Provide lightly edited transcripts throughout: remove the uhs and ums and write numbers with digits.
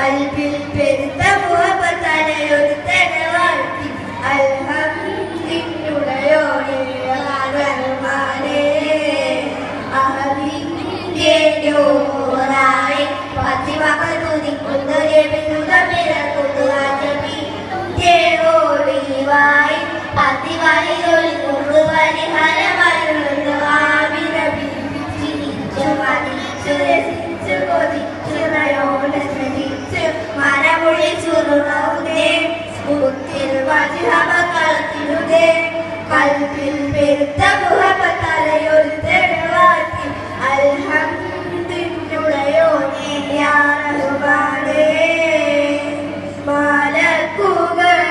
കൽബിൽ പെരുത്ത മുഹബത്താലെ ഒരു തനവാഴ്ത്തി അൽഹംദുലില്ലാഹി റഹ്മാനേ അഹദിന്റെ നൂറായി പതിവകതുദിക്കുന്നു രവിനുത പിറക്കുന്നു അജബിന്റെ ഒളിവായി പതിവായി ഒളിക്കുന്നു പരിഹരമരുളുന്നു ആവിരബി ചിരിച്ചു മതിച്ചു രസിച്ചു കൊതിച്ചു നയോലസിച്ചു മരമൊഴി ചുരുളൗതേ മുത്തിൽ വജ്ഹബ കളത്തിലുതേ കൽബിൽ പെരുത്ത മുഹബത്താലെ ഒരു തെളിവാക്കി അൽഹംദുലില്ലാഹി യാ റഹ്മാനേ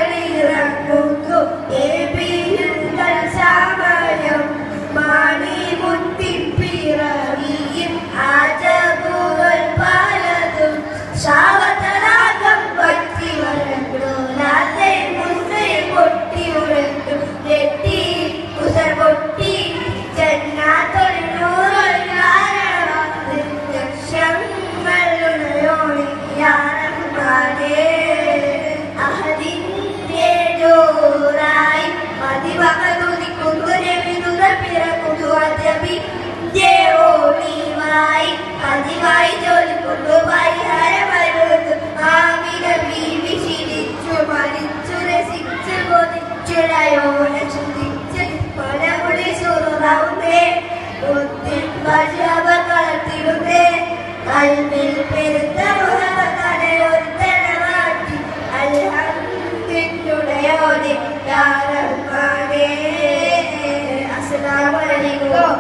മലക്കുകളിറങ്ങുന്നു ഏബിയുകൾ സമയം മാണി മുത്തിൻ പിറവിയും ആജബുകൾ പലതും ശാവതരാഗം പറ്റി വരണ്ടു നാത്തെ മുസ്സൈ പൊട്ടി ഉരണ്ടു ഞെട്ടി കുസർ പൊട്ടി ജന്നാത്തൊഴിനൂറൊരു ലക്ഷങ്ങളുണയോണി യാ റഹ്മാനേ അഹദിന്റെ ജോറായി മതിവകതുദിക്കുന്നു രവിനുത പിറക്കുന്നു അജബിന്റെ ഒളിവായി പതിവായി ജോലിക്കുന്നു പരിഹാരമരുളുന്നു ആമിന ബീവി ചിരിച്ചു മരിച്ചു രസിച്ചു കൊതിച്ചു ലയോല ചിന്തിച്ച് മലമുടി സുറുറൗതേ മുത്തിൽ വജ്ഹബ കളത്തിലുതേ കൽബിൽ പെരുത്ത മുഹബത്താലെ ഒരു തനവാഴ്ത്തി അൽഹംദുലില്ലാഹി യാ റഹ്മാനേ. അസ്സലാമു അലൈക്കും.